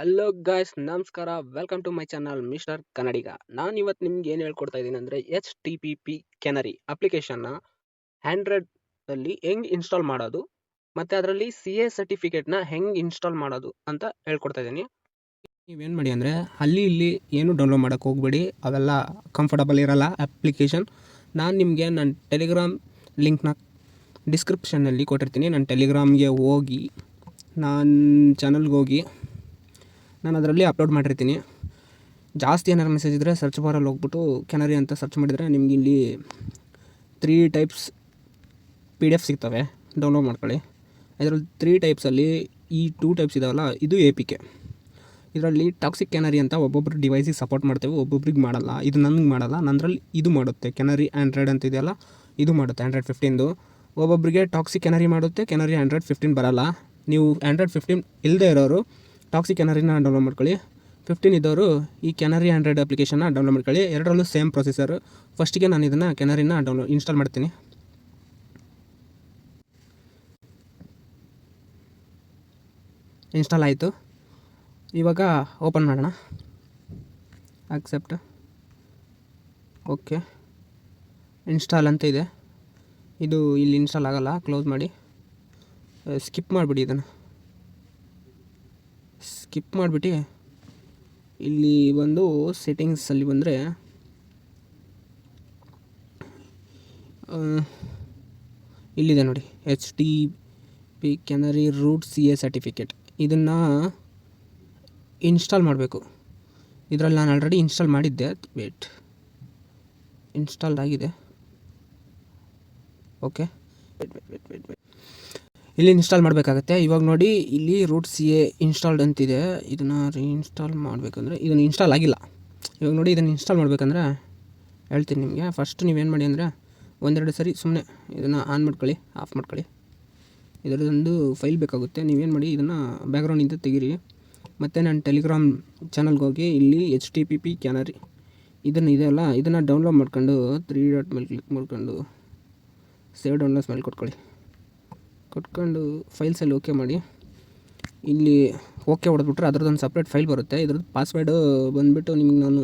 Hello guys, ನಮಸ್ಕಾರ. Welcome to my channel mister Kannadiga. ನಾನು ಇವತ್ತು ನಿಮ್ಗೆ ಏನು ಹೇಳ್ಕೊಡ್ತಾ ಇದ್ದೀನಿ ಅಂದರೆ HTTP ಕೆನರಿ ಅಪ್ಲಿಕೇಶನ್ನ ಆ್ಯಂಡ್ರಾಯ್ಡಲ್ಲಿ ಹೆಂಗೆ ಇನ್ಸ್ಟಾಲ್ ಮಾಡೋದು ಮತ್ತು ಅದರಲ್ಲಿ CA ಸರ್ಟಿಫಿಕೇಟ್ನ ಹೆಂಗೆ ಇನ್ಸ್ಟಾಲ್ ಮಾಡೋದು ಅಂತ ಹೇಳ್ಕೊಡ್ತಾ ಇದ್ದೀನಿ. ನೀವೇನು ಮಾಡಿ ಅಂದರೆ ಅಲ್ಲಿ ಇಲ್ಲಿ ಏನು ಡೌನ್ಲೋಡ್ ಮಾಡೋಕ್ಕೆ ಹೋಗ್ಬೇಡಿ, ಅವೆಲ್ಲ ಕಂಫರ್ಟಬಲ್ ಇರೋಲ್ಲ ಅಪ್ಲಿಕೇಶನ್. ನಾನು ನಿಮಗೆ ನನ್ನ ಟೆಲಿಗ್ರಾಮ್ ಲಿಂಕ್ನ ಡಿಸ್ಕ್ರಿಪ್ಷನ್ನಲ್ಲಿ ಕೊಟ್ಟಿರ್ತೀನಿ. ನನ್ನ ಟೆಲಿಗ್ರಾಮ್ಗೆ ಹೋಗಿ ನಾನು ಚಾನಲ್ಗೆ ಹೋಗಿ ನಾನು ಅದರಲ್ಲಿ ಅಪ್ಲೋಡ್ ಮಾಡಿರ್ತೀನಿ. ಜಾಸ್ತಿ ಏನಾರು ಮೆಸೇಜ್ ಇದ್ದರೆ ಸರ್ಚ್ ಬಾರಲ್ಲಿ ಹೋಗ್ಬಿಟ್ಟು ಕೆನರಿ ಅಂತ ಸರ್ಚ್ ಮಾಡಿದರೆ ನಿಮ್ಗೆ ಇಲ್ಲಿ 3 ಟೈಪ್ಸ್ PDF ಸಿಗ್ತವೆ, ಡೌನ್ಲೋಡ್ ಮಾಡ್ಕೊಳ್ಳಿ. ಇದರಲ್ಲಿ 3 ಟೈಪ್ಸಲ್ಲಿ ಈ 2 ಟೈಪ್ಸ್ ಇದಾವಲ್ಲ, ಇದು APK. ಇದರಲ್ಲಿ ಟಾಕ್ಸಿಕ್ ಕೆನರಿ ಅಂತ ಒಬ್ಬೊಬ್ರು ಡಿವೈಸಿಗೆ ಸಪೋರ್ಟ್ ಮಾಡ್ತೇವೆ, ಒಬ್ಬೊಬ್ರಿಗೆ ಮಾಡಲ್ಲ. ಇದು ನನಗೆ ಮಾಡಲ್ಲ, ನನ್ನರಲ್ಲಿ ಇದು ಮಾಡುತ್ತೆ. ಕೆನರಿ ಆ್ಯಂಡ್ರಾಯ್ಡ್ ಅಂತ ಇದೆಯಲ್ಲ, ಇದು ಮಾಡುತ್ತೆ ಆ್ಯಂಡ್ರಾಯ್ಡ್ 15. ಒಬ್ಬೊಬ್ಬರಿಗೆ ಟಾಕ್ಸಿಕ್ ಕೆನರಿ ಮಾಡುತ್ತೆ, ಕೆನರಿ ಆ್ಯಂಡ್ರಾಯ್ಡ್ 15 ಬರೋಲ್ಲ. ನೀವು ಆ್ಯಂಡ್ರಾಯ್ಡ್ 15 ಇಲ್ಲದೆ ಇರೋರು ಟಾಕ್ಸಿಕ್ ಕೆನರಿನ ಡೌನ್ಲೋಡ್ ಮಾಡ್ಕೊಳ್ಳಿ. 15 ಇದ್ದವರು ಈ ಕೆನರಿ ಆ್ಯಂಡ್ರಾಯ್ಡ್ ಅಪ್ಲಿಕೇಶನ್ನ ಡೌನ್ಲೋಡ್ ಮಾಡ್ಕೊಳ್ಳಿ. ಎರಡರಲ್ಲೂ ಸೇಮ್ ಪ್ರೊಸೆಸರು. ಫಸ್ಟಿಗೆ ನಾನು ಇದನ್ನು ಕೆನರಿನ ಇನ್ಸ್ಟಾಲ್ ಮಾಡ್ತೀನಿ. ಇನ್ಸ್ಟಾಲ್ ಆಯಿತು. ಇವಾಗ ಓಪನ್ ಮಾಡೋಣ. Accept, okay. ಇನ್ಸ್ಟಾಲ್ ಅಂತ ಇದೆ. ಇದು ಇಲ್ಲಿ ಇನ್ಸ್ಟಾಲ್ ಆಗೋಲ್ಲ, ಕ್ಲೋಸ್ ಮಾಡಿ. ಸ್ಕಿಪ್ ಮಾಡಿಬಿಡಿ, ಇದನ್ನು ಸ್ಕಿಪ್ ಮಾಡಿಬಿಟ್ಟು ಇಲ್ಲಿ ಬಂದು ಸೆಟ್ಟಿಂಗ್ಸಲ್ಲಿ ಬಂದರೆ ಇಲ್ಲಿದೆ ನೋಡಿ, HTTP canary root CA certificate. ಇದನ್ನು ಇನ್ಸ್ಟಾಲ್ ಮಾಡಬೇಕು. ಇದರಲ್ಲಿ ನಾನು ಆಲ್ರೆಡಿ ಇನ್ಸ್ಟಾಲ್ ಮಾಡಿದ್ದೆ. ವೇಟ್, ಇನ್ಸ್ಟಾಲ್ ಆಗಿದೆ. Okay, wait. ಇಲ್ಲಿ ಇನ್ಸ್ಟಾಲ್ ಮಾಡಬೇಕಾಗತ್ತೆ. ಇವಾಗ ನೋಡಿ, ಇಲ್ಲಿ ರೂಟ್ CA ಇನ್ಸ್ಟಾಲ್ಡ್ ಅಂತಿದೆ. ಇದನ್ನು ರೀಇನ್ಸ್ಟಾಲ್ ಮಾಡಬೇಕಂದ್ರೆ ಇದನ್ನು ಇನ್ಸ್ಟಾಲ್ ಆಗಿಲ್ಲ. ಇವಾಗ ನೋಡಿ, ಇದನ್ನು ಇನ್ಸ್ಟಾಲ್ ಮಾಡಬೇಕಂದ್ರೆ ಹೇಳ್ತೀನಿ ನಿಮಗೆ. ಫಸ್ಟ್ ನೀವೇನು ಮಾಡಿ ಅಂದರೆ ಒಂದೆರಡು ಸರಿ ಸುಮ್ಮನೆ ಇದನ್ನು ಆನ್ ಮಾಡ್ಕೊಳ್ಳಿ, ಆಫ್ ಮಾಡ್ಕೊಳ್ಳಿ. ಇದರದೊಂದು ಫೈಲ್ ಬೇಕಾಗುತ್ತೆ. ನೀವೇನು ಮಾಡಿ, ಇದನ್ನು ಬ್ಯಾಕ್ಗ್ರೌಂಡಿಂದ ತೆಗೀರಿ. ಮತ್ತು ನಾನು ಟೆಲಿಗ್ರಾಮ್ ಚಾನಲ್ಗೆ ಹೋಗಿ ಇಲ್ಲಿ HTTP ಕೆನರಿ ಇದನ್ನು ಇದೆಯಲ್ಲ, ಇದನ್ನು ಡೌನ್ಲೋಡ್ ಮಾಡ್ಕೊಂಡು 3 ಡಾಟ್ ಮೇಲೆ ಕ್ಲಿಕ್ ಮಾಡ್ಕೊಂಡು ಸೇವ್ ಡೌನ್ಲೋಡ್ಸ್ ಮೇಲೆ ಕೊಟ್ಕೊಂಡು ಫೈಲ್ಸಲ್ಲಿ ಓಕೆ ಮಾಡಿ. ಇಲ್ಲಿ ಓಕೆ ಹೊಡೆದ್ಬಿಟ್ರೆ ಅದರದ್ದೊಂದು ಸಪ್ರೇಟ್ ಫೈಲ್ ಬರುತ್ತೆ. ಇದ್ರದ್ದು ಪಾಸ್ವರ್ಡು ಬಂದುಬಿಟ್ಟು ನಿಮ್ಗೆ ನಾನು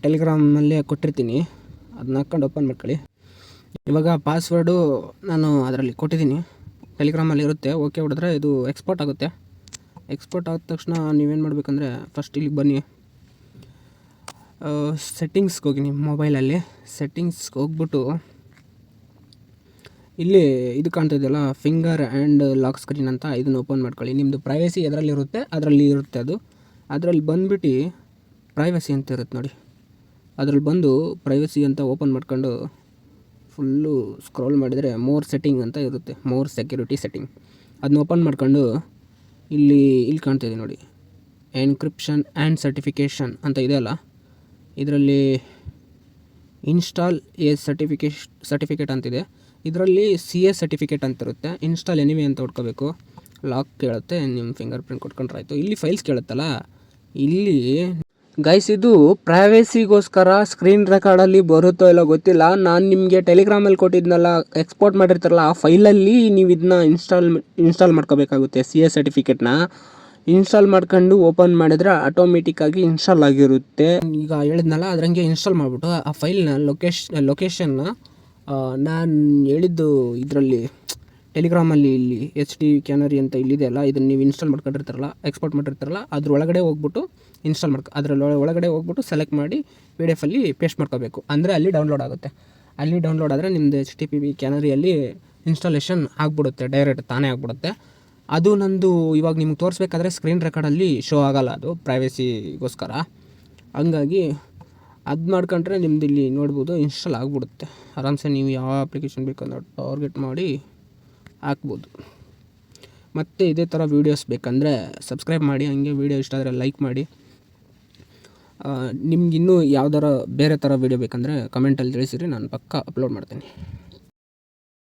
ಟೆಲಿಗ್ರಾಮಲ್ಲೇ ಕೊಟ್ಟಿರ್ತೀನಿ, ಅದನ್ನ ಹಾಕ್ಕೊಂಡು ಓಪನ್ ಮಾಡ್ಕೊಳ್ಳಿ. ಇವಾಗ ಪಾಸ್ವರ್ಡು ನಾನು ಅದರಲ್ಲಿ ಕೊಟ್ಟಿದ್ದೀನಿ, ಟೆಲಿಗ್ರಾಮಲ್ಲಿ ಇರುತ್ತೆ. ಓಕೆ ಹೊಡೆದ್ರೆ ಇದು ಎಕ್ಸ್ಪೋರ್ಟ್ ಆಗುತ್ತೆ. ಎಕ್ಸ್ಪೋರ್ಟ್ ಆದ ತಕ್ಷಣ ನೀವೇನು ಮಾಡಬೇಕಂದ್ರೆ ಫಸ್ಟ್ ಇಲ್ಲಿಗೆ ಬನ್ನಿ, ಸೆಟ್ಟಿಂಗ್ಸ್ಗೆ ಹೋಗಿ. ನಿಮ್ಮ ಮೊಬೈಲಲ್ಲಿ ಸೆಟ್ಟಿಂಗ್ಸ್ಗೆ ಹೋಗ್ಬಿಟ್ಟು ಇಲ್ಲಿ ಇದು ಕಾಣ್ತಾ ಇದೆಯಲ್ಲ, ಫಿಂಗರ್ ಆ್ಯಂಡ್ ಲಾಕ್ ಸ್ಕ್ರೀನ್ ಅಂತ, ಇದನ್ನು ಓಪನ್ ಮಾಡ್ಕೊಳ್ಳಿ. ನಿಮ್ಮದು ಪ್ರೈವಸಿ ಅದರಲ್ಲಿ ಇರುತ್ತೆ. ಅದರಲ್ಲಿ ಬಂದುಬಿಟ್ಟು ಪ್ರೈವಸಿ ಅಂತ ಇರುತ್ತೆ ನೋಡಿ, ಅದರಲ್ಲಿ ಬಂದು ಪ್ರೈವಸಿ ಅಂತ ಓಪನ್ ಮಾಡ್ಕೊಂಡು ಫುಲ್ಲು ಸ್ಕ್ರೋಲ್ ಮಾಡಿದರೆ ಮೋರ್ ಸೆಟ್ಟಿಂಗ್ ಅಂತ ಇರುತ್ತೆ, ಮೋರ್ ಸೆಕ್ಯೂರಿಟಿ ಸೆಟ್ಟಿಂಗ್. ಅದನ್ನ ಓಪನ್ ಮಾಡ್ಕೊಂಡು ಇಲ್ಲಿ ಕಾಣ್ತಾ ಇದೆ ನೋಡಿ, ಎನ್ಕ್ರಿಪ್ಷನ್ ಆ್ಯಂಡ್ ಸರ್ಟಿಫಿಕೇಷನ್ ಅಂತ ಇದೆಯಲ್ಲ, ಇದರಲ್ಲಿ ಇನ್ಸ್ಟಾಲ್ ಎ ಸರ್ಟಿಫಿಕೇಟ್ ಅಂತಿದೆ. ಇದರಲ್ಲಿ CA ಸರ್ಟಿಫಿಕೇಟ್ ಅಂತ ಇರುತ್ತೆ. ಇನ್ಸ್ಟಾಲ್ ಎನಿವೆ ಅಂತ ಹೊಡ್ಕೋಬೇಕು. ಲಾಕ್ ಕೇಳುತ್ತೆ, ನಿಮ್ಮ ಫಿಂಗರ್ ಪ್ರಿಂಟ್ ಕೊಟ್ಕೊಂಡ್ರೆ ಆಯಿತು. ಇಲ್ಲಿ ಫೈಲ್ಸ್ ಕೇಳುತ್ತಲ್ಲ, ಇಲ್ಲಿ ಗೈಸ್ ಇದು ಪ್ರೈವೇಸಿಗೋಸ್ಕರ ಸ್ಕ್ರೀನ್ ರೆಕಾರ್ಡಲ್ಲಿ ಬರುತ್ತೋ ಇಲ್ಲ ಗೊತ್ತಿಲ್ಲ. ನಾನು ನಿಮಗೆ ಟೆಲಿಗ್ರಾಮಲ್ಲಿ ಕೊಟ್ಟಿದ್ನಲ್ಲ, ಎಕ್ಸ್ಪೋರ್ಟ್ ಮಾಡಿರ್ತಾರಲ್ಲ, ಆ ಫೈಲಲ್ಲಿ ನೀವು ಇದನ್ನ ಇನ್ಸ್ಟಾಲ್ ಮಾಡ್ಕೋಬೇಕಾಗುತ್ತೆ. CA ಸರ್ಟಿಫಿಕೇಟ್ನ ಇನ್ಸ್ಟಾಲ್ ಮಾಡ್ಕೊಂಡು ಓಪನ್ ಮಾಡಿದರೆ ಆಟೋಮೆಟಿಕ್ಕಾಗಿ ಇನ್ಸ್ಟಾಲ್ ಆಗಿರುತ್ತೆ. ಈಗ ಹೇಳಿದ್ನಲ್ಲ, ಅದರಂಗೆ ಇನ್ಸ್ಟಾಲ್ ಮಾಡಿಬಿಟ್ಟು ಆ ಫೈಲ್ನ ಲೊಕೇಶನ್ನ ನಾನು ಹೇಳಿದ್ದು ಇದರಲ್ಲಿ ಟೆಲಿಗ್ರಾಮಲ್ಲಿ ಇಲ್ಲಿ HT ಕೆನರಿ ಅಂತ ಇಲ್ಲಿದೆಯಲ್ಲ, ಇದನ್ನು ನೀವು ಇನ್ಸ್ಟಾಲ್ ಮಾಡ್ಕೊಂಡಿರ್ತಾರಲ್ಲ, ಎಕ್ಸ್ಪೋರ್ಟ್ ಮಾಡಿರ್ತಾರಲ್ಲ, ಅದ್ರ ಒಳಗಡೆ ಹೋಗ್ಬಿಟ್ಟು ಅದರಲ್ಲಿ ಒಳಗಡೆ ಹೋಗ್ಬಿಟ್ಟು ಸೆಲೆಕ್ಟ್ ಮಾಡಿ PDF ಪೇಸ್ಟ್ ಮಾಡ್ಕೋಬೇಕು. ಅಂದರೆ ಅಲ್ಲಿ ಡೌನ್ಲೋಡ್ ಆಗುತ್ತೆ. ಅಲ್ಲಿ ಡೌನ್ಲೋಡ್ ಆದರೆ ನಿಮ್ಮದು HTTP ಕೆನರಿಯಲ್ಲಿ ಇನ್ಸ್ಟಾಲೇಷನ್ ಆಗಿಬಿಡುತ್ತೆ, ಡೈರೆಕ್ಟ್ ತಾನೇ ಆಗಿಬಿಡುತ್ತೆ. ಅದು ನಂದು ಇವಾಗ ನಿಮ್ಗೆ ತೋರಿಸ್ಬೇಕಾದ್ರೆ ಸ್ಕ್ರೀನ್ ರೆಕಾರ್ಡಲ್ಲಿ ಶೋ ಆಗೋಲ್ಲ, ಅದು ಪ್ರೈವೇಸಿಗೋಸ್ಕರ. ಹಂಗಾಗಿ ಅದು ಮಾಡ್ಕೊಂಡ್ರೆ ನಿಮ್ದು ಇಲ್ಲಿ ನೋಡ್ಬೋದು ಇನ್ಸ್ಟಾಲ್ ಆಗಿಬಿಡುತ್ತೆ ಆರಾಮ್ಸೆ. ನೀವು ಯಾವ ಅಪ್ಲಿಕೇಶನ್ ಬೇಕಂದ್ರೆ ಟಾರ್ಗೆಟ್ ಮಾಡಿ ಹಾಕ್ಬೋದು. ಮತ್ತು ಇದೇ ಥರ ವೀಡಿಯೋಸ್ ಬೇಕಂದರೆ ಸಬ್ಸ್ಕ್ರೈಬ್ ಮಾಡಿ. ಹಂಗೆ ವೀಡಿಯೋ ಇಷ್ಟ ಆದರೆ ಲೈಕ್ ಮಾಡಿ. ನಿಮ್ಗೆ ಇನ್ನೂ ಯಾವ್ದಾರ ಬೇರೆ ಥರ ವೀಡಿಯೋ ಬೇಕಂದರೆ ಕಮೆಂಟಲ್ಲಿ ತಿಳಿಸಿರಿ, ನಾನು ಪಕ್ಕ ಅಪ್ಲೋಡ್ ಮಾಡ್ತೀನಿ.